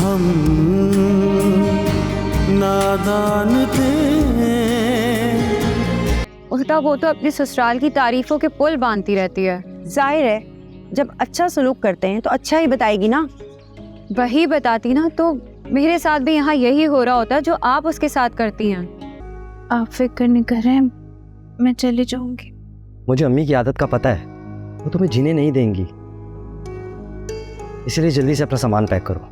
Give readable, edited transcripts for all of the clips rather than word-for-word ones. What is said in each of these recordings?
हम नादान थे। उल्टा वो तो अपने ससुराल की तारीफों के पुल बांधती रहती है। जाहिर है जब अच्छा सलूक करते हैं तो अच्छा ही बताएगी ना। वही बताती ना तो मेरे साथ भी यहाँ यही हो रहा होता जो आप उसके साथ करती हैं। आप फिक्र नहीं कर रहे हैं, मैं चली जाऊंगी। मुझे अम्मी की आदत का पता है, वो तुम्हें जीने नहीं देंगी, इसलिए जल्दी से अपना सामान पैक करो।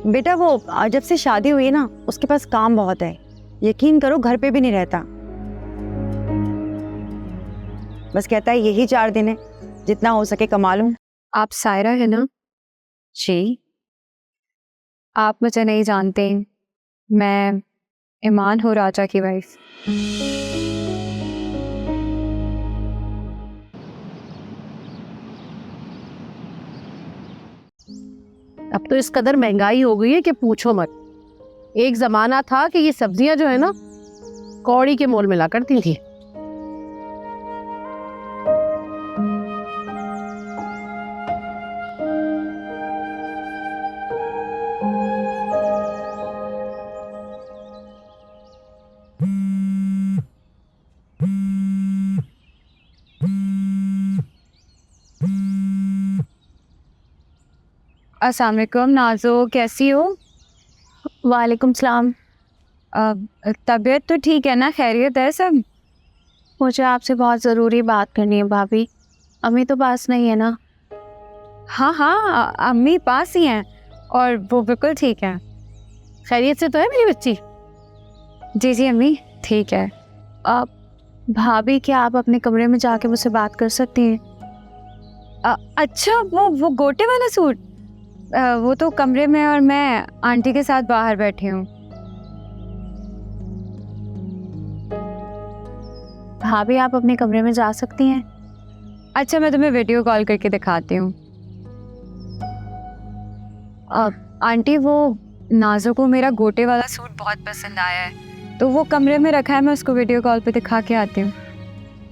बेटा वो जब से शादी हुई है ना उसके पास काम बहुत है, यकीन करो घर पे भी नहीं रहता। बस कहता है यही 4 दिन है, जितना हो सके कमा लूं। आप सायरा है ना? जी। आप मुझे नहीं जानते, मैं ईमान हूँ राजा की वाइफ। अब तो इस कदर महंगाई हो गई है कि पूछो मत। एक जमाना था कि ये सब्जियां जो है ना कौड़ी के मोल मिला करती थी। अस्सलाम वालेकुम नाज़ो, कैसी हो? वालेकुम सलाम। तबीयत तो ठीक है ना? खैरियत है सब? मुझे आपसे बहुत ज़रूरी बात करनी है भाभी। अम्मी तो पास नहीं है ना? हाँ हाँ, अम्मी पास ही हैं और वो बिल्कुल ठीक है। खैरियत से तो है मेरी बच्ची? जी जी अम्मी ठीक है। भाभी क्या आप अपने कमरे में जाके मुझसे बात कर सकती हैं? अच्छा वो गोटे वाला सूट, वो तो कमरे में और मैं आंटी के साथ बाहर बैठी हूँ। भाभी आप अपने कमरे में जा सकती हैं? अच्छा मैं तुम्हें वीडियो कॉल करके दिखाती हूँ। आंटी वो नाज़ो को मेरा गोटे वाला सूट बहुत पसंद आया है, तो वो कमरे में रखा है, मैं उसको वीडियो कॉल पे दिखा के आती हूँ।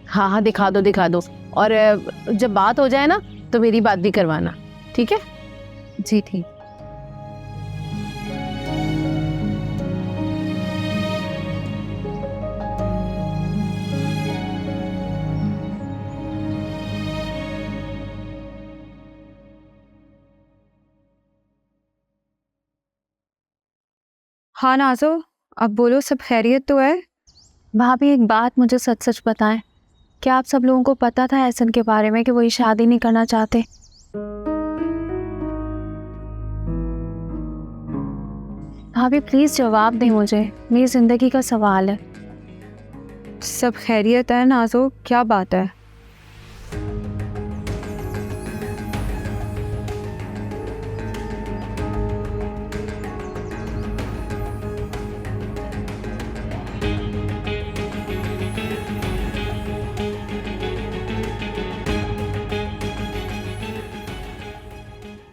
हाँ हाँ दिखा दो दिखा दो, और जब बात हो जाए ना तो मेरी बात भी करवाना, ठीक है? जी ठीक। हाँ नाज़ो, अब बोलो सब खैरियत तो है? भाभी एक बात मुझे सच सच बताएं, क्या आप सब लोगों को पता था एहसन के बारे में कि वो ये शादी नहीं करना चाहते? भाभी प्लीज़ जवाब दें मुझे, मेरी ज़िंदगी का सवाल है। सब खैरियत है नाज़ो, क्या बात है?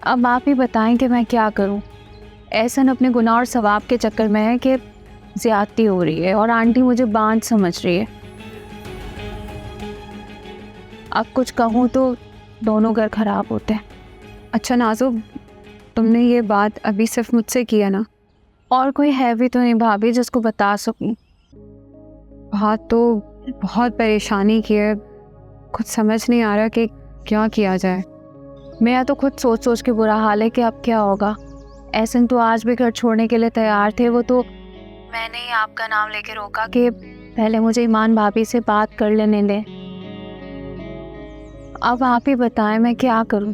अब आप ही बताएं कि मैं क्या करूं। एहसन अपने गुनाह और सवाब के चक्कर में है कि ज़्यादती हो रही है और आंटी मुझे बांझ समझ रही है। अब कुछ कहूँ तो दोनों घर खराब होते हैं। अच्छा नाज़ो, तुमने ये बात अभी सिर्फ मुझसे किया ना? और कोई है भी तो नहीं भाभी जिसको बता सकूं। बात तो बहुत परेशानी की है, कुछ समझ नहीं आ रहा कि क्या किया जाए। मेरा तो खुद सोच सोच के बुरा हाल है कि अब क्या होगा। एहसन तो आज भी घर छोड़ने के लिए तैयार थे, वो तो मैंने ही आपका नाम लेके रोका कि पहले मुझे ईमान भाभी से बात कर लेने दें। अब आप ही बताएं मैं क्या करूं।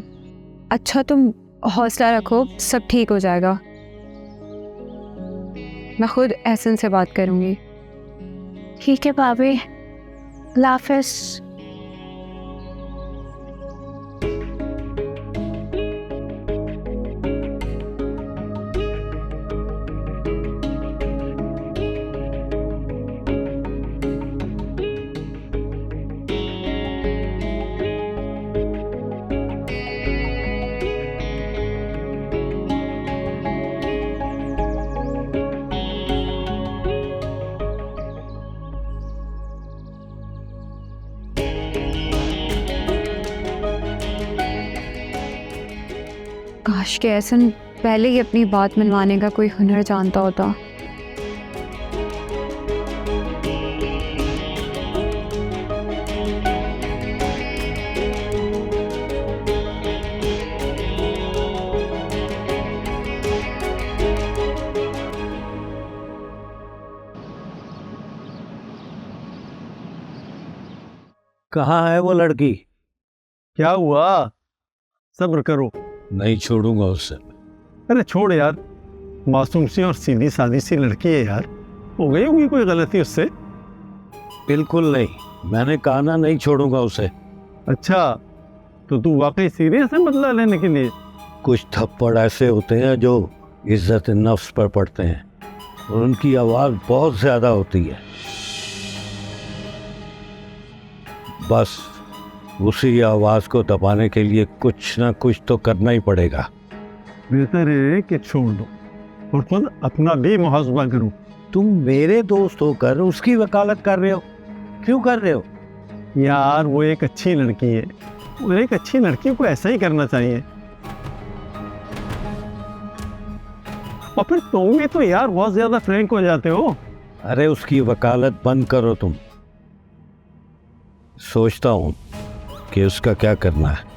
अच्छा तुम हौसला रखो, सब ठीक हो जाएगा। मैं खुद एहसन से बात करूंगी। ठीक है भाभी, अल्लाह हाफ़िज़। काश के एहसन पहले ही अपनी बात मनवाने का कोई हुनर जानता होता। कहाँ है वो लड़की? क्या हुआ? सब्र करो। नहीं छोड़ूंगा उससे। अरे छोड़ यार, मासूम सी और सीधी सादी सी लड़की है यार, हो गई होगी कोई गलती उससे। बिल्कुल नहीं, मैंने कहा ना, नहीं छोड़ूंगा उसे। अच्छा, तो तू वाकई सीरियस है बदला लेने के लिए? कुछ थप्पड़ ऐसे होते हैं जो इज्जत नफ्स पर पड़ते हैं और उनकी आवाज़ बहुत ज़्यादा होती है। बस उसी आवाज़ को दबाने के लिए कुछ ना कुछ तो करना ही पड़ेगा। बेहतर है कि छोड़ दो और खुद अपना भी मुहासबा करो। तुम मेरे दोस्त होकर उसकी वकालत कर रहे हो, क्यों कर रहे हो? यार वो एक अच्छी लड़की है, और एक अच्छी लड़की को ऐसा ही करना चाहिए। और फिर तुम भी तो यार बहुत ज्यादा फ्रैंक हो जाते हो। अरे उसकी वकालत बंद करो तुम। सोचता हूँ कि उसका क्या करना है।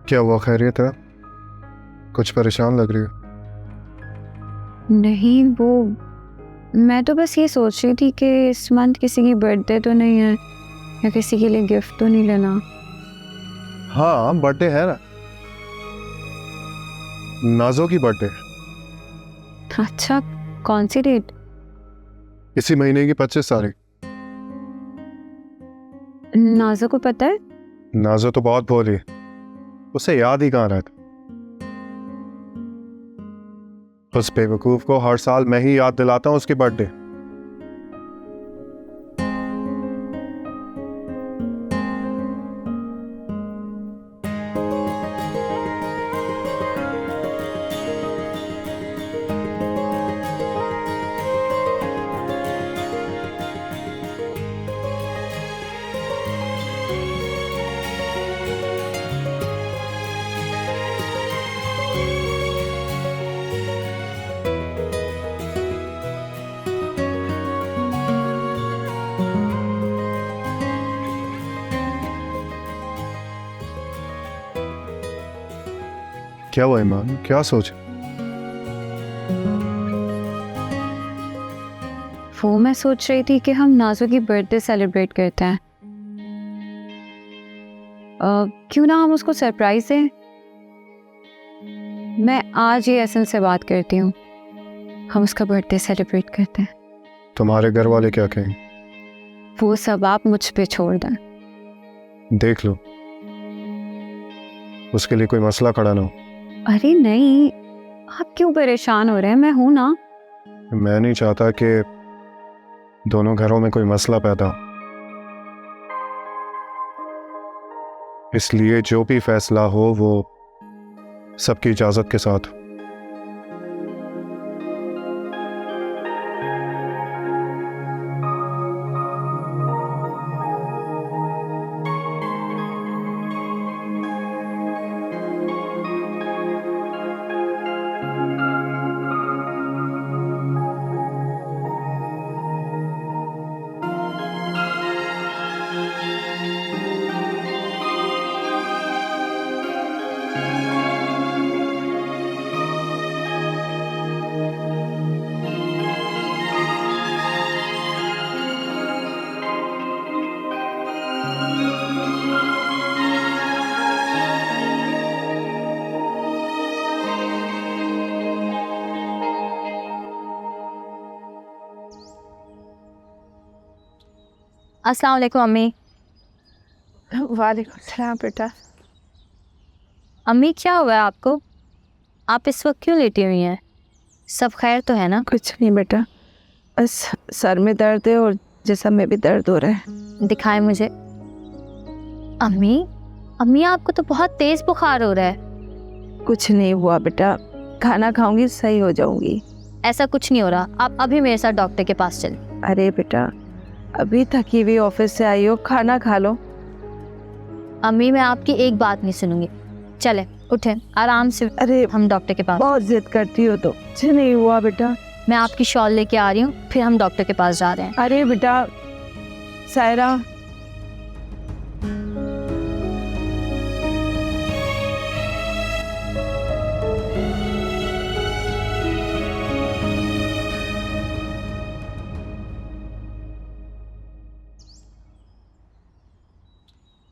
क्या हुआ, खैरियत है? कुछ परेशान लग रही हो। नहीं, वो मैं तो बस ये सोच रही थी कि इस मंथ किसी की बर्थडे तो नहीं है, या किसी के लिए गिफ्ट तो नहीं लेना। हाँ, बर्थडे है ना, नाजो की बर्थडे। अच्छा, कौन सी डेट? इसी महीने की 25 तारीख। नाज़ो को पता है? नाजो तो बहुत भोली, उसे याद ही कहाँ रहता। उस बेवकूफ को हर साल मैं ही याद दिलाता हूँ उसकी बर्थडे। क्या हुआ ईमान, क्या सोच? वो मैं सोच रही थी कि हम नाज़ो की बर्थडे सेलिब्रेट करते हैं। क्यों ना हम उसको सरप्राइज दें? मैं आज ही एसन से बात करती हूँ, हम उसका बर्थडे सेलिब्रेट करते हैं। तुम्हारे घर वाले क्या कहें? वो सब आप मुझ पे छोड़ दें। देख लो, उसके लिए कोई मसला खड़ा ना हो। अरे नहीं, आप क्यों परेशान हो रहे हैं, मैं हूं ना। मैं नहीं चाहता कि दोनों घरों में कोई मसला पैदा हो, इसलिए जो भी फैसला हो वो सबकी इजाजत के साथ हो। अस्सलाम वालेकुम अम्मी। वालेकुम सलाम बेटा। अम्मी क्या हुआ है आपको? आप इस वक्त क्यों लेटी हुई हैं? सब खैर तो है ना? कुछ नहीं बेटा, बस सर में दर्द है और जिस्म में भी दर्द हो रहा है। दिखाएं मुझे। अम्मी अम्मी आपको तो बहुत तेज बुखार हो रहा है। कुछ नहीं हुआ बेटा, खाना खाऊंगी सही हो जाऊंगी। ऐसा कुछ नहीं हो रहा, आप अभी मेरे साथ डॉक्टर के पास चलें। अरे बेटा, अभी थकी हुई ऑफिस से आई हो, खाना खा लो। अम्मी मैं आपकी एक बात नहीं सुनूंगी। चले उठे आराम से, अरे हम डॉक्टर के पास। बहुत जिद करती हो तो। कुछ नहीं हुआ बेटा। मैं आपकी शॉल लेके आ रही हूँ, फिर हम डॉक्टर के पास जा रहे हैं। अरे बेटा सायरा,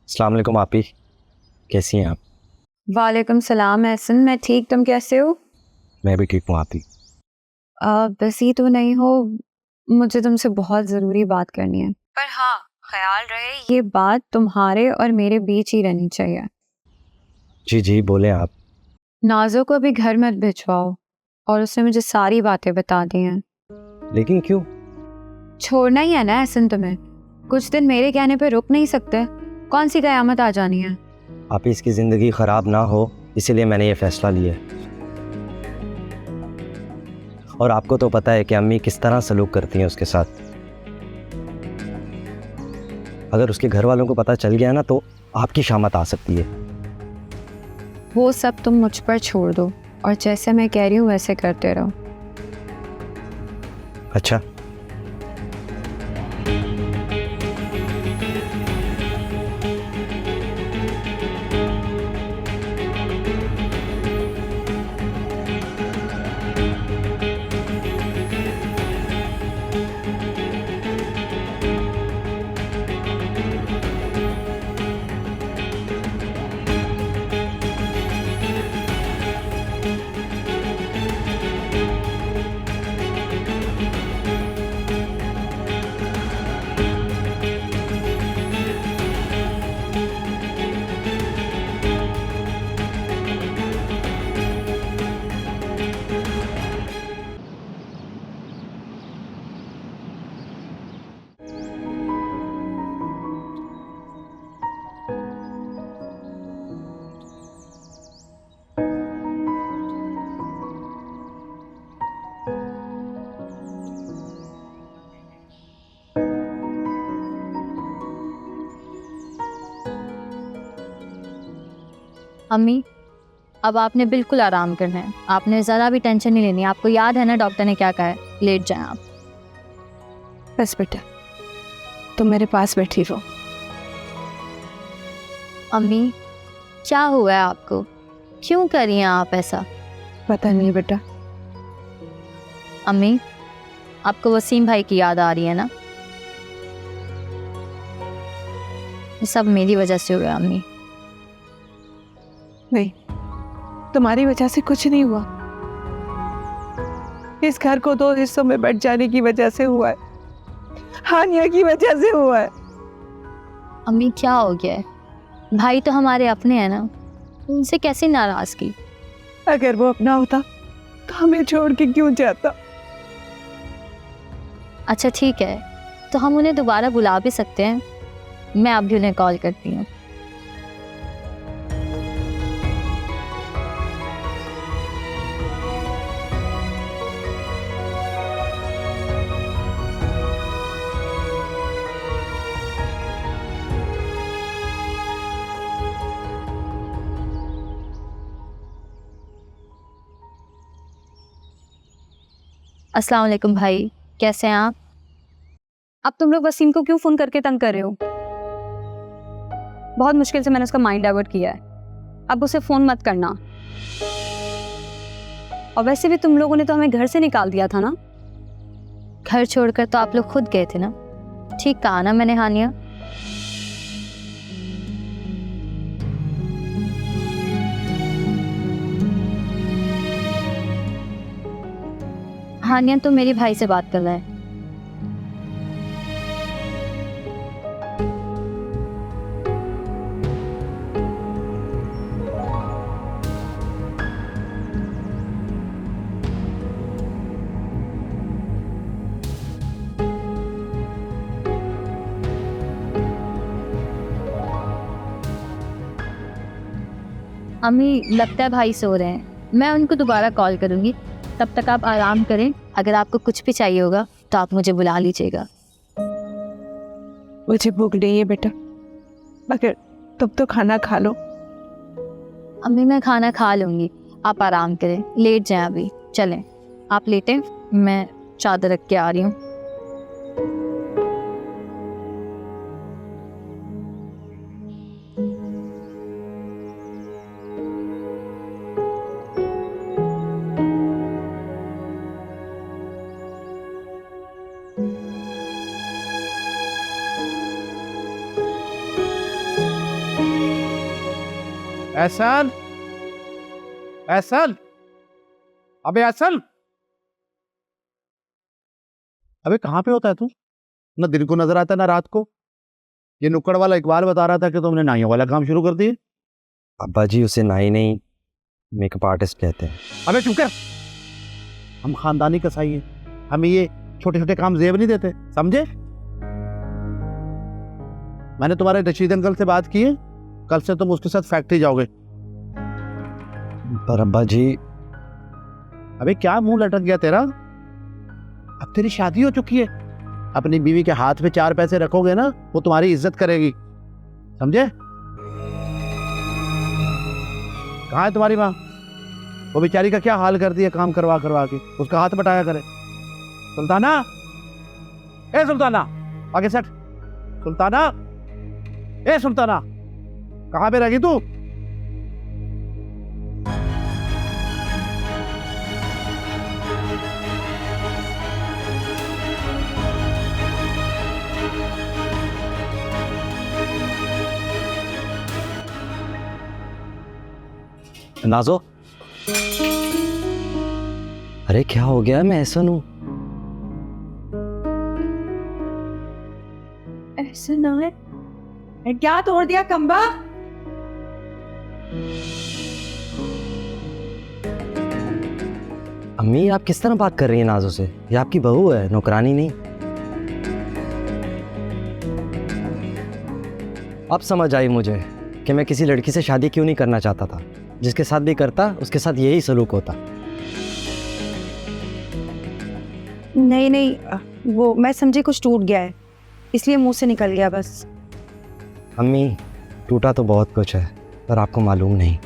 अस्सलाम वालेकुम आपी, कैसी हैं आप? वालेकुम सलाम एहसन, मैं ठीक, तुम कैसे हो? मैं भी ठीक हूँ आपी। बसी तो नहीं हो, मुझे तुमसे बहुत ज़रूरी बात करनी है। पर हाँ, ख्याल रहे ये बात तुम्हारे और मेरे बीच ही रहनी चाहिए। जी जी बोलें आप। नाज़ो को अभी घर मत भिजवाओ, और उसने मुझे सारी बातें बता दी हैं। लेकिन क्यों? छोड़ना ही है ना एहसन तुम्हें, कुछ दिन मेरे कहने पे रुक नहीं सकते? कौन सी कयामत आ जानी है? आप इसकी ज़िंदगी ख़राब ना हो इसीलिए मैंने ये फ़ैसला लिया है। और आपको तो पता है कि अम्मी किस तरह सलूक करती हैं उसके साथ। अगर उसके घर वालों को पता चल गया ना तो आपकी शामत आ सकती है। वो सब तुम मुझ पर छोड़ दो, और जैसे मैं कह रही हूँ वैसे करते रहो। अच्छा। अम्मी अब आपने बिल्कुल आराम करना है, आपने ज़रा भी टेंशन नहीं लेनी। आपको याद है ना डॉक्टर ने क्या कहा है? लेट जाएं आप। बस बेटा तुम मेरे पास बैठी रहो। अम्मी क्या हुआ है आपको? क्यों कर रही हैं आप ऐसा? पता नहीं बेटा। अम्मी आपको वसीम भाई की याद आ रही है ना? ये सब मेरी वजह से हुआ अम्मी। नहीं, तुम्हारी वजह से कुछ नहीं हुआ। इस घर को 2 हिस्सों में बट जाने की वजह से हुआ है, हानिया की वजह से हुआ है। अम्मी क्या हो गया है? भाई तो हमारे अपने हैं ना, उनसे कैसे नाराज़गी? अगर वो अपना होता तो हमें छोड़ के क्यों जाता? अच्छा ठीक है, तो हम उन्हें दोबारा बुला भी सकते हैं। मैं अभी उन्हें कॉल करती हूँ। अस्सलाम वालेकुम भाई, कैसे हैं आप? अब तुम लोग वसीम को क्यों फ़ोन करके तंग कर रहे हो? बहुत मुश्किल से मैंने उसका माइंड डाइवर्ट किया है, अब उसे फ़ोन मत करना। और वैसे भी तुम लोगों ने तो हमें घर से निकाल दिया था ना। घर छोड़कर तो आप लोग खुद गए थे ना। ठीक कहा ना मैंने हानिया? हानिया तो मेरे भाई से बात कर रहा है। अम्मी लगता है भाई सो रहे हैं, मैं उनको दोबारा कॉल करूँगी। तब तक आप आराम करें। अगर आपको कुछ भी चाहिए होगा तो आप मुझे बुला लीजिएगा। मुझे भूख नहीं है बेटा, मगर तुम तो खाना खा लो। अम्मी मैं खाना खा लूँगी, आप आराम करें, लेट जाएं अभी। चलें आप लेटें, मैं चादर रख के आ रही हूँ। एहसान, एहसान, अबे एहसान, अबे कहाँ पे होता है तू? ना दिन को नजर आता ना रात को। ये नुक्कड़ वाला इकबाल बता रहा था कि तुमने नाइयों वाला काम शुरू कर दिए। अब्बा जी उसे नाई नहीं मेकअप आर्टिस्ट कहते हैं। अबे चुप कर, हम खानदानी कसाई हैं, हमें ये छोटे छोटे काम जेब नहीं देते, समझे? मैंने तुम्हारे रशीद अंकल से बात की है, कल से तुम उसके साथ फैक्ट्री जाओगे। पर अब्बा जी। अबे क्या मुंह लटक गया तेरा? अब तेरी शादी हो चुकी है, अपनी बीवी के हाथ में 4 पैसे रखोगे ना, वो तुम्हारी इज्जत करेगी, समझे? कहाँ है तुम्हारी माँ? वो बेचारी का क्या हाल कर दिया काम करवा करवा के, उसका हाथ बटाया करे। सुल्ताना, ए सुल्ताना, आगे सट। सुल्ताना, ए सुल्ताना, कहाँ पे रही तू? नाजो, अरे क्या हो गया? मैं ऐसा हूँ। ऐसे ना है, क्या तोड़ दिया कंबा? अम्मी आप किस तरह बात कर रही हैं नाजो से? ये आपकी बहू है, नौकरानी नहीं। अब समझ आई मुझे कि मैं किसी लड़की से शादी क्यों नहीं करना चाहता था। जिसके साथ भी करता उसके साथ यही सलूक होता। नहीं नहीं, वो मैं समझी कुछ टूट गया है, इसलिए मुंह से निकल गया बस। अम्मी टूटा तो बहुत कुछ है, पर आपको मालूम नहीं।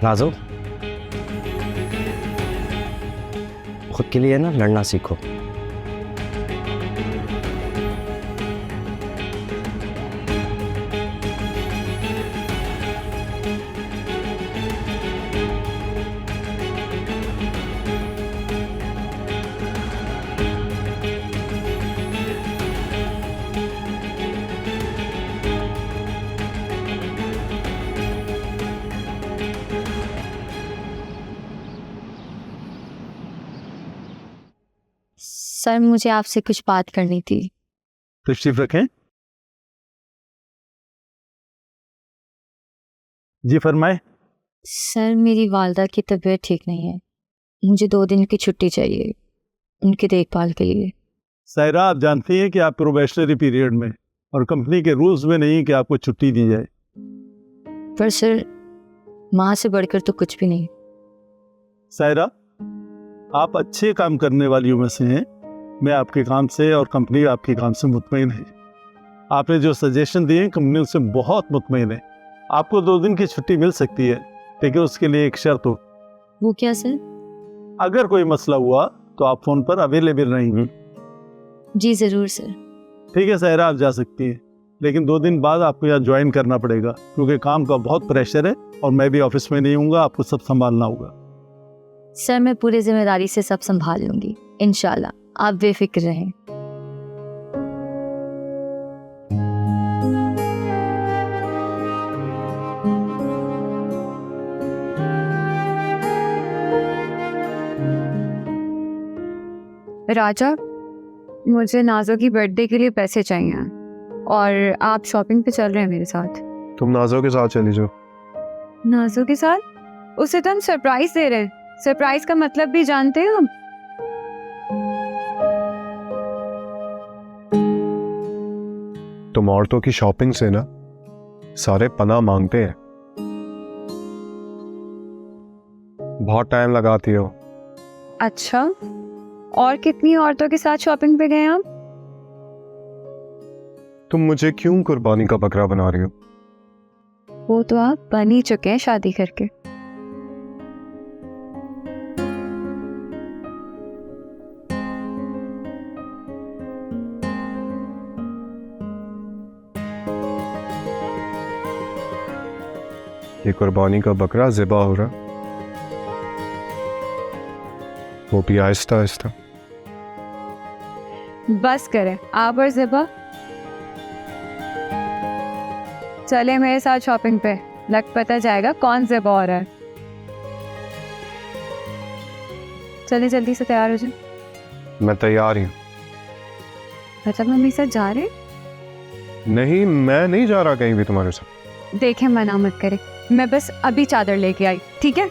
नाजो, खुद के लिए ना लड़ना सीखो। सर मुझे आपसे कुछ बात करनी थी। तशरीफ रखें। जी फरमाए। सर मेरी वालदा की तबीयत ठीक नहीं है, मुझे 2 दिन की छुट्टी चाहिए उनकी देखभाल के लिए। सायरा आप जानती हैं कि आप प्रोबेशनरी पीरियड में और कंपनी के रूल्स में नहीं कि आपको छुट्टी दी जाए। पर सर माँ से बढ़कर तो कुछ भी नहीं। सायरा आप अच्छे काम करने वालियों में से हैं, मैं आपके काम से और कंपनी आपके काम से मुतमईन है। आपने जो सजेशन दिए कंपनी उससे बहुत मुतमईन है। आपको 2 दिन की छुट्टी मिल सकती है, लेकिन उसके लिए एक शर्त हो। वो क्या सर? अगर कोई मसला हुआ तो आप फ़ोन पर अवेलेबल रहेंगी। जी ज़रूर सर। ठीक है सायरा, आप जा सकती हैं, लेकिन 2 दिन बाद आपको यहाँ ज्वाइन करना पड़ेगा क्योंकि काम का बहुत प्रेशर है और मैं भी ऑफिस में नहीं हूँगा, आपको सब संभालना होगा। सर मैं पूरी जिम्मेदारी से सब संभाल लूँगी इंशाल्लाह, आप बेफिक्र रहें। राजा, मुझे नाजो की बर्थडे के लिए पैसे चाहिए और आप शॉपिंग पे चल रहे हैं मेरे साथ। तुम नाजो के साथ चली जाओ। नाजो के साथ? उसे तो हम सरप्राइज दे रहे हैं। सरप्राइज का मतलब भी जानते हैं हम। तुम औरतों की शॉपिंग से ना सारे पनाह मांगते हैं, बहुत टाइम लगाती हो। अच्छा, और कितनी औरतों के साथ शॉपिंग पे गए आप? तुम मुझे क्यों कुर्बानी का बकरा बना रही हो? वो तो आप बन ही चुके हैं शादी करके। ये कुर्बानी का बकरा ज़िबा हो रहा, वो भी आहिस्ता आहिस्ता। बस करें आप और ज़िबा, चले मेरे साथ शॉपिंग पे, लग पता जाएगा कौन ज़िबा हो रहा है। चलिए जल्दी से तैयार हो जाए। मैं तैयार ही हूँ। मतलब मम्मी साथ जा रहे? नहीं, मैं नहीं जा रहा कहीं भी तुम्हारे साथ। देखें मना मत करें, मैं बस अभी चादर लेके आई, ठीक है?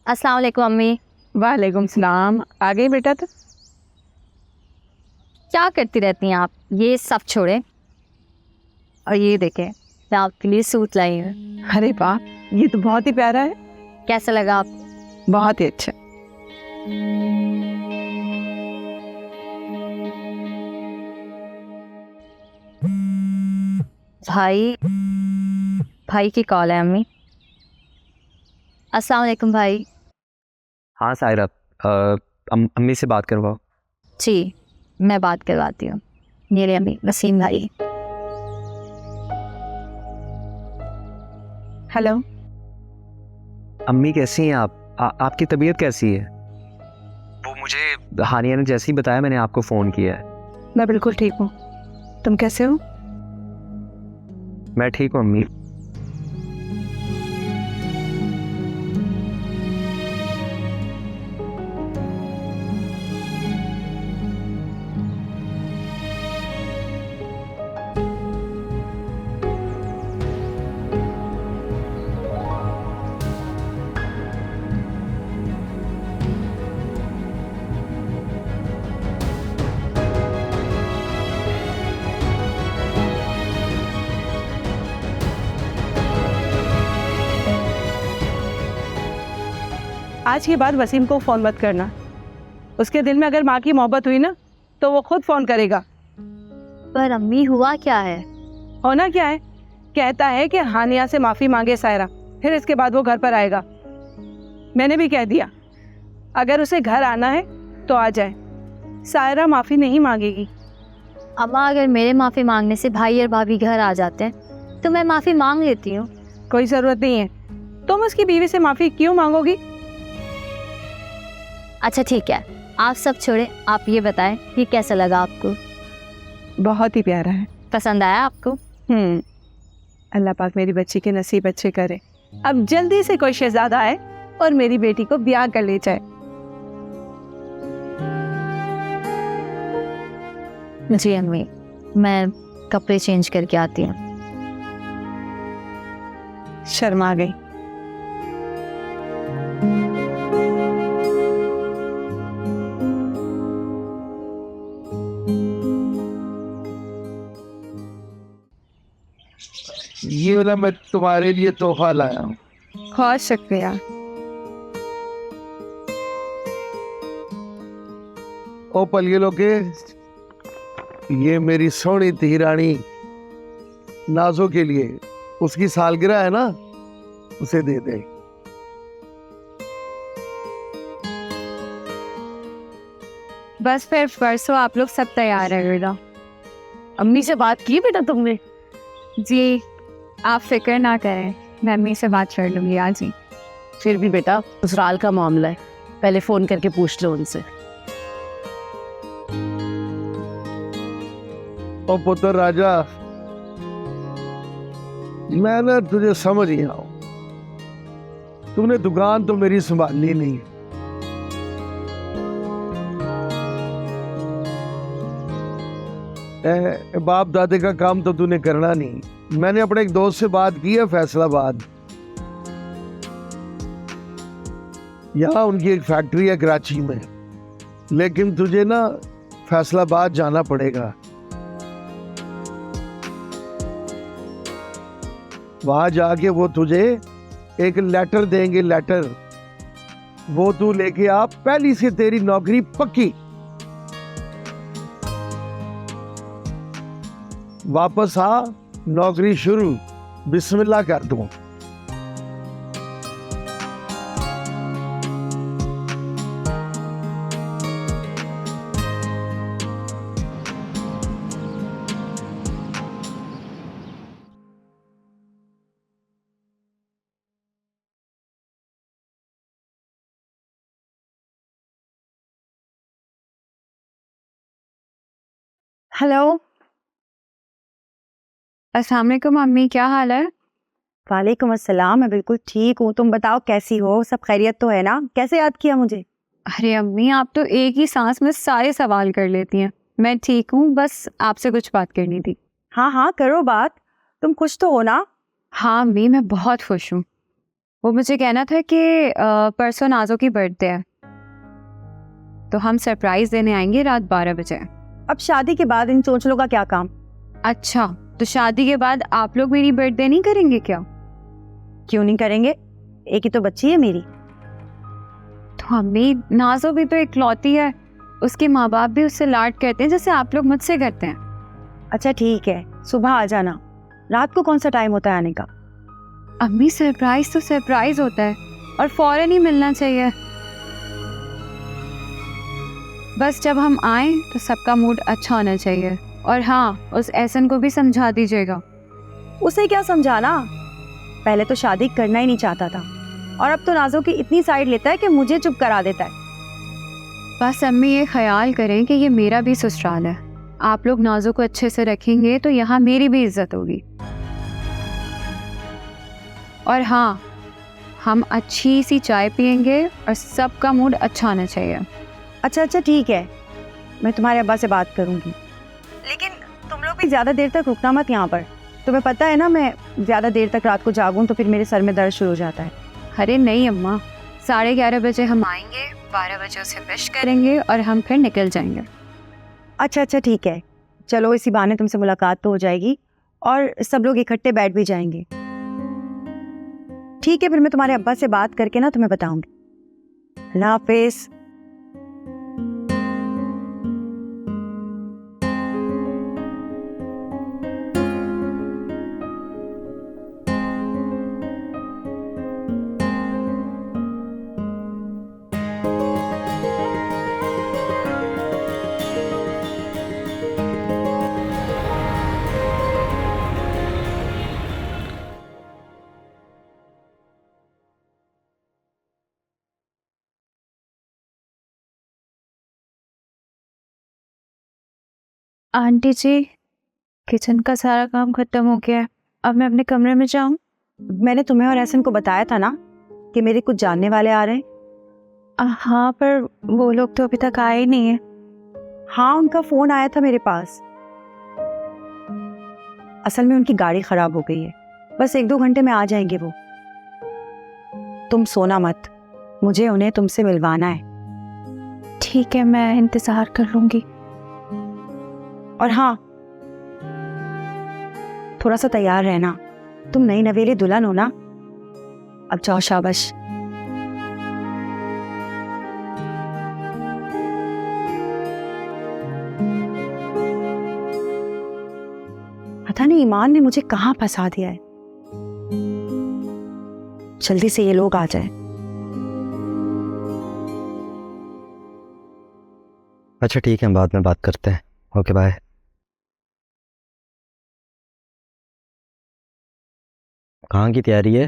अस्सलाम वालेकुम अम्मी। वालेकुम सलाम। आ गई बेटा? तो क्या करती रहती हैं आप? ये सब छोड़े और ये देखें, मैं आपके लिए सूट लाई हूँ। अरे वाह, ये तो बहुत ही प्यारा है। कैसा लगा आप? बहुत ही अच्छा। भाई की कॉल है अम्मी। अस्सलाम वालेकुम भाई। हाँ सायरा, अम्मी से बात करवाओ। जी मैं बात करवाती हूँ। मेरे अम्मी वसीम भाई। हेलो अम्मी कैसी हैं आप? आपकी तबीयत कैसी है? वो मुझे हानिया ने जैसे ही बताया मैंने आपको फ़ोन किया है। मैं बिल्कुल ठीक हूँ, तुम कैसे हो? मैं ठीक हूँ अम्मी। आज के बाद वसीम को फ़ोन मत करना। उसके दिल में अगर माँ की मोहब्बत हुई ना तो वो खुद फ़ोन करेगा। पर अम्मी हुआ क्या है? होना क्या है? कहता है कि हानिया से माफ़ी मांगे सायरा, फिर इसके बाद वो घर पर आएगा। मैंने भी कह दिया अगर उसे घर आना है तो आ जाए, सायरा माफ़ी नहीं मांगेगी। अम्मा अगर मेरे माफ़ी मांगने से भाई और भाभी घर आ जाते हैं तो मैं माफ़ी मांग लेती हूँ। कोई ज़रूरत नहीं है, तुम उसकी बीवी से माफ़ी क्यों मांगोगी? अच्छा ठीक है, आप सब छोड़े, आप ये बताएं कि कैसा लगा आपको? बहुत ही प्यारा है। पसंद आया आपको? अल्लाह पाक मेरी बच्ची के नसीब अच्छे करे। अब जल्दी से कोई शहजादा आए और मेरी बेटी को ब्याह कर ले जाए। जी अम्मी, मैं कपड़े चेंज करके आती हूँ। शर्मा गई। ये वाला मैं तुम्हारे लिए तोहफा लाया हूँ। बहुत शुक्रिया। ओ पलियलो के, ये मेरी सोनी धी रानी नाजो के लिए, उसकी सालगिरह है ना, उसे दे दे। बस फिर परसों आप लोग सब तैयार रहेगा। अम्मी से बात की बेटा तुमने? जी आप फिक्र ना करें, मैं अम्मी से बात कर लूँगी आज ही। फिर भी बेटा ससुराल का मामला है, पहले फोन करके पूछ लो उनसे। ओ पुत्र राजा, मैं ना तुझे समझ ही आऊं, तूने दुकान तो मेरी संभाली नहीं। बाप दादे का काम तो तूने करना नहीं। मैंने अपने एक दोस्त से बात की है फैसलाबाद, यहाँ उनकी एक फैक्ट्री है कराची में, लेकिन तुझे ना फैसलाबाद जाना पड़ेगा। वहां जाके वो तुझे एक लेटर देंगे, लेटर वो तू लेके आ, पहली से तेरी नौकरी पक्की। वापस आ, नौकरी शुरू, बिस्मिल्लाह कर दूं। हेलो, अस्सलाम वालेकुम अम्मी, क्या हाल है? वालेकुम अस्सलाम, मैं बिल्कुल ठीक हूँ। तुम बताओ कैसी हो, सब खैरियत तो है ना? कैसे याद किया मुझे? अरे अम्मी, आप तो एक ही सांस में सारे सवाल कर लेती हैं। मैं ठीक हूँ, बस आपसे कुछ बात करनी थी। हाँ हाँ करो बात। तुम खुश तो हो ना? हाँ अम्मी, मैं बहुत खुश हूँ। वो मुझे कहना था कि परसों नाजो की बर्थडे है, तो हम सरप्राइज देने आएंगे रात 12 बजे। अब शादी के बाद इन चोंचलों का क्या काम? अच्छा, तो शादी के बाद आप लोग मेरी बर्थडे नहीं करेंगे क्या? क्यों नहीं करेंगे, एक ही तो बच्ची है मेरी। तो अम्मी, नाजो भी तो इकलौती है, उसके माँ बाप भी उससे लाड करते हैं जैसे आप लोग मुझसे करते हैं। अच्छा ठीक है, सुबह आ जाना। रात को कौन सा टाइम होता है आने का? अम्मी, सरप्राइज तो सरप्राइज होता है और फौरन ही मिलना चाहिए। बस जब हम आए तो सबका मूड अच्छा होना चाहिए। और हाँ, उस एहसन को भी समझा दीजिएगा। उसे क्या समझाना, पहले तो शादी करना ही नहीं चाहता था, और अब तो नाजो की इतनी साइड लेता है कि मुझे चुप करा देता है। बस अम्मी, ये ख्याल करें कि ये मेरा भी ससुराल है। आप लोग नाजो को अच्छे से रखेंगे तो यहाँ मेरी भी इज्जत होगी। और हाँ, हम अच्छी सी चाय पियेंगे और सबका मूड अच्छा होना चाहिए। अच्छा अच्छा ठीक है, मैं तुम्हारे अब्बा से बात करूंगी, लेकिन तुम लोग भी ज़्यादा देर तक रुकना मत यहाँ पर। तुम्हें पता है ना, मैं ज़्यादा देर तक रात को जागूं तो फिर मेरे सर में दर्द शुरू हो जाता है। अरे नहीं अम्मा, 11:30 बजे हम आएंगे, 12 बजे उसे विश करेंगे और हम फिर निकल जाएंगे। अच्छा अच्छा ठीक है, चलो इसी बहाने तुमसे मुलाकात तो हो जाएगी और सब लोग इकट्ठे बैठ भी जाएंगे। ठीक है, फिर मैं तुम्हारे अब्बा से बात करके ना तुम्हें बताऊंगी। अल्लाह हाफिज। आंटी जी, किचन का सारा काम खत्म हो गया है, अब मैं अपने कमरे में जाऊं? मैंने तुम्हें और एहसन को बताया था ना कि मेरे कुछ जानने वाले आ रहे हैं। हाँ, पर वो लोग तो अभी तक आए ही नहीं है। हाँ, उनका फोन आया था मेरे पास। असल में उनकी गाड़ी खराब हो गई है, बस 1-2 घंटे में आ जाएंगे वो। तुम सोना मत, मुझे उन्हें तुमसे मिलवाना है। ठीक है, मैं इंतजार कर लूंगी। और हाँ, थोड़ा सा तैयार रहना, तुम नई नवेली दुल्हन हो ना। अब जाओ, शाबाश। पता नहीं ईमान ने मुझे कहाँ फंसा दिया है। जल्दी से ये लोग आ जाए। अच्छा ठीक है, हम बाद में बात करते हैं। Okay bye. कहाँ की तैयारी है?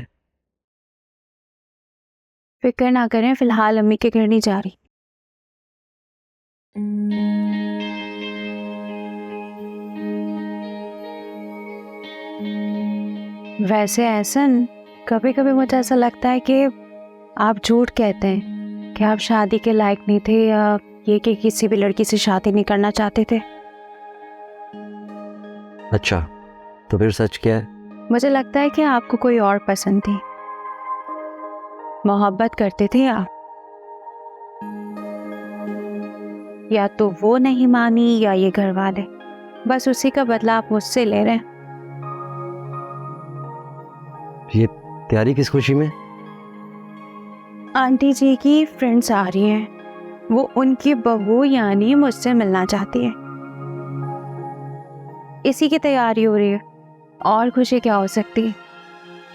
फिक्र ना करें, फिलहाल अम्मी के घर नहीं जा रही। वैसे एहसन, कभी कभी मुझे ऐसा लगता है कि आप झूठ कहते हैं कि आप शादी के लायक नहीं थे, या ये कि किसी भी लड़की से शादी नहीं करना चाहते थे। अच्छा, तो फिर सच क्या है? मुझे लगता है कि आपको कोई और पसंद थी, मोहब्बत करते थे आप। या तो वो नहीं मानी या ये घर वाले, बस उसी का बदला आप मुझसे ले रहे हैं। ये तैयारी किस खुशी में? आंटी जी की फ्रेंड्स आ रही हैं, वो उनकी बहू यानी मुझसे मिलना चाहती है, इसी की तैयारी हो रही है। और खुशी क्या हो सकती है?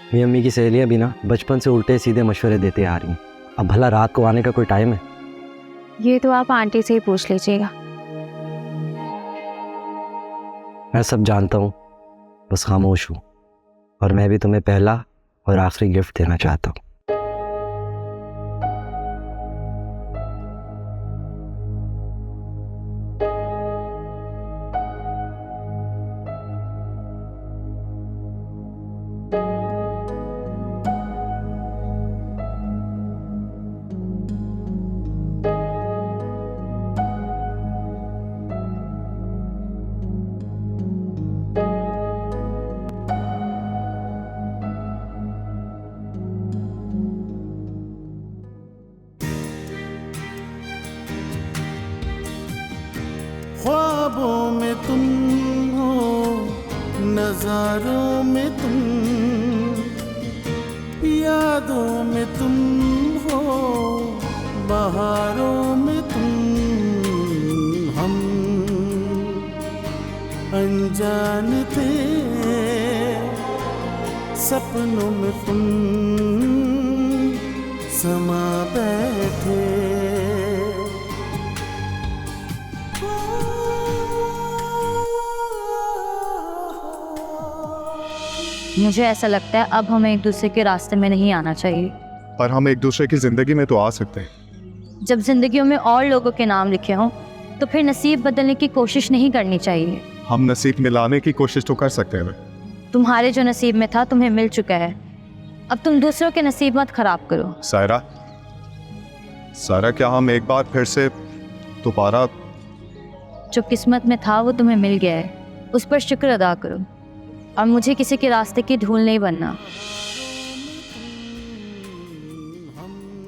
मेरी अम्मी की सहेलियां भी ना बचपन से उल्टे सीधे मशवरे देते आ रही हैं। अब भला रात को आने का कोई टाइम है? ये तो आप आंटी से ही पूछ लीजिएगा। मैं सब जानता हूँ, बस खामोश हूँ। और मैं भी तुम्हें पहला और आखिरी गिफ्ट देना चाहता हूँ। ख्वाबों में तुम हो, नजारों में तुम, यादों में तुम हो, बहारों में तुम। हम अनजान थे, सपनों में तुम समा बैठे। मुझे ऐसा लगता है अब हमें एक दूसरे के रास्ते में नहीं आना चाहिए। पर हम एक दूसरे की जिंदगी में तो आ सकते हैं। जब जिंदगियों में और लोगों के नाम लिखे हों तो फिर नसीब बदलने की कोशिश नहीं करनी चाहिए। हम नसीब मिलाने की कोशिश तो कर सकते हैं। तुम्हारे जो नसीब में था तुम्हें मिल चुका है, अब तुम दूसरों के नसीब मत खराब करो। सारा क्या हम एक बार फिर से दोबारा? जो किस्मत में था वो तुम्हें मिल गया है, उस पर शुक्र अदा करो और मुझे किसी के रास्ते की धूल नहीं बनना।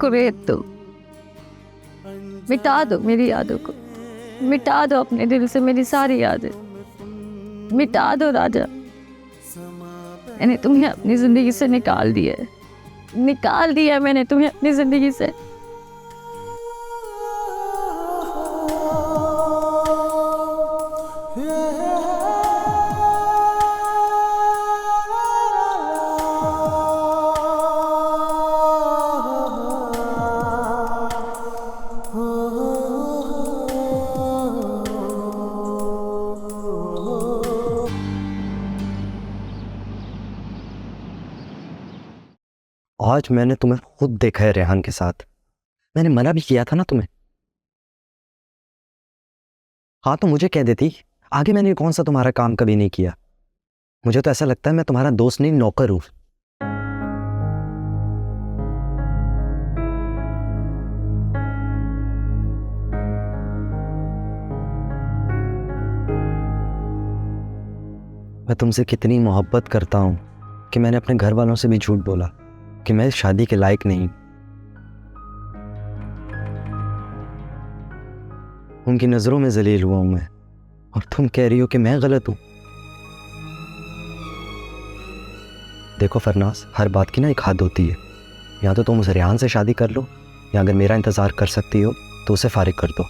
कुरैत दो, मिटा दो मेरी यादों को, मिटा दो अपने दिल से मेरी सारी यादें, मिटा दो राजा। मैंने तुम्हें अपनी जिंदगी से निकाल दिया है, निकाल दिया मैंने तुम्हें अपनी जिंदगी से। आज मैंने तुम्हें खुद देखा है रेहान के साथ। मैंने मना भी किया था ना तुम्हें। हाँ तो मुझे कह देती, आगे मैंने कौन सा तुम्हारा काम कभी नहीं किया। मुझे तो ऐसा लगता है मैं तुम्हारा दोस्त नहीं नौकर हूं। मैं तुमसे कितनी मोहब्बत करता हूं कि मैंने अपने घर वालों से भी झूठ बोला कि मैं शादी के लायक नहीं। उनकी नजरों में जलील हुआ हूं मैं, और तुम कह रही हो कि मैं गलत हूं। देखो फरनास, हर बात की ना एक हद होती है। या तो तुम उस रेहान से शादी कर लो, या अगर मेरा इंतजार कर सकती हो तो उसे फारिग कर दो।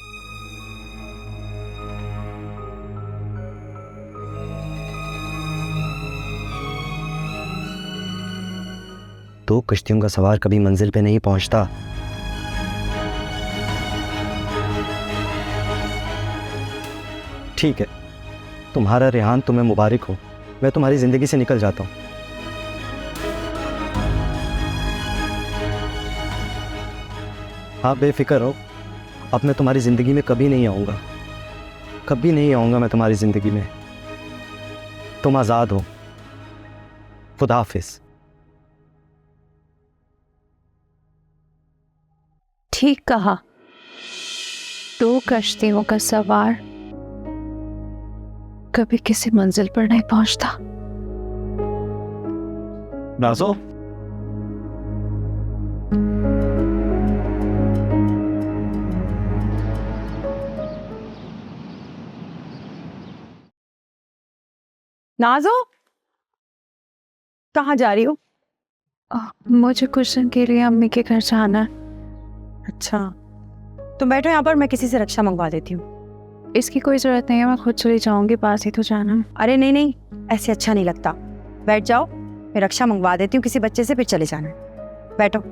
दो कश्तियों का सवार कभी मंजिल पे नहीं पहुंचता। ठीक है, तुम्हारा रेहान तुम्हें मुबारक हो, मैं तुम्हारी जिंदगी से निकल जाता हूं। आप बेफिक्र रहो, अब मैं तुम्हारी ज़िंदगी में कभी नहीं आऊँगा, कभी नहीं आऊँगा मैं तुम्हारी ज़िंदगी में। तुम आज़ाद हो। खुदा हाफिज़। ठीक कहा, 2 कश्तियों का सवार कभी किसी मंजिल पर नहीं पहुंचता। नाज़ो, नाजो, कहाँ जा रही हो? मुझे कुछ दिन के लिए अम्मी के घर जाना है। अच्छा, तुम बैठो यहाँ पर, मैं किसी से रक्षा मंगवा देती हूँ। इसकी कोई ज़रूरत नहीं है, मैं खुद चली जाऊंगी, पास ही तो जाना है। अरे नहीं नहीं, ऐसे अच्छा नहीं लगता। बैठ जाओ, मैं रक्षा मंगवा देती हूँ किसी बच्चे से, फिर चले जाना। बैठो।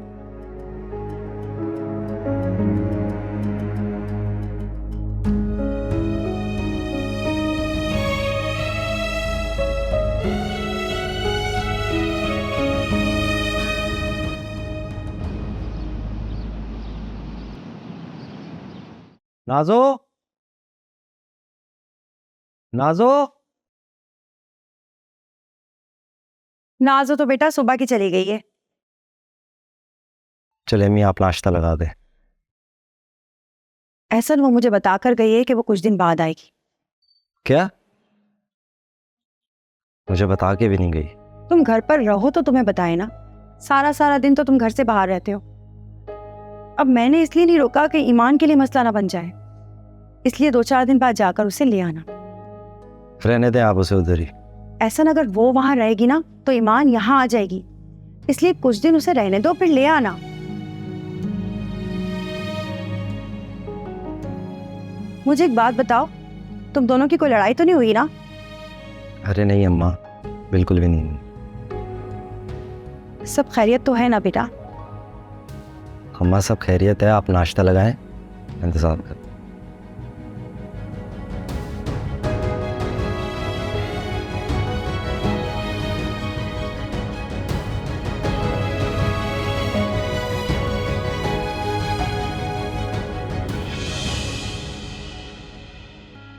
नाज़ो, नाज़ो, नाजो तो बेटा सुबह की चली गई है। चले अम्मी आप नाश्ता लगा दे। एहसन वो मुझे बताकर गई है कि वो कुछ दिन बाद आएगी। क्या? मुझे बता के भी नहीं गई। तुम घर पर रहो तो तुम्हें बताए ना, सारा सारा दिन तो तुम घर से बाहर रहते हो। अब मैंने इसलिए नहीं रोका कि ईमान के लिए मसला ना बन जाए, इसलिए 2-4 दिन बाद जाकर उसे ले आना। रहने दें आप उसे उधर ही। ऐसा अगर वो वहां रहेगी ना तो ईमान यहाँ आ जाएगी, इसलिए कुछ दिन उसे रहने दो, फिर ले आना। मुझे एक बात बताओ, तुम दोनों की कोई लड़ाई तो नहीं हुई ना? अरे नहीं अम्मा, बिल्कुल भी नहीं। सब खैरियत तो है ना बेटा? अम्मा सब खैरियत है, आप नाश्ता लगाएं, इंतज़ार कर।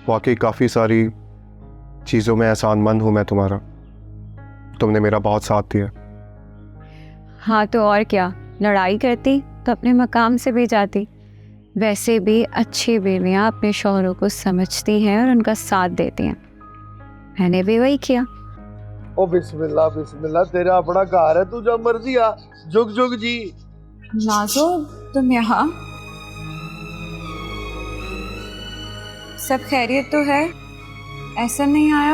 वाकई काफ़ी सारी चीज़ों में एहसानमंद हूँ मैं तुम्हारा। तुमने मेरा बहुत साथ दिया। हाँ तो और क्या, लड़ाई करती तो अपने मकाम से भी जाती। वैसे भी अच्छी बीवियाँ अपने शौहरों को समझती हैं और उनका साथ देती हैं। मैंने भी वही किया। ओ बिस्मिल्लाह बिस्मिल्लाह, तेरा अपना घर है, तू जब मर्जी आ। जुग जुग जी। नाज़ो, तुम यहाँ? सब खैरियत तो है? ऐसा नहीं आया?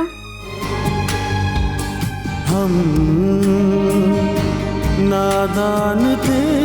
हम नादान थे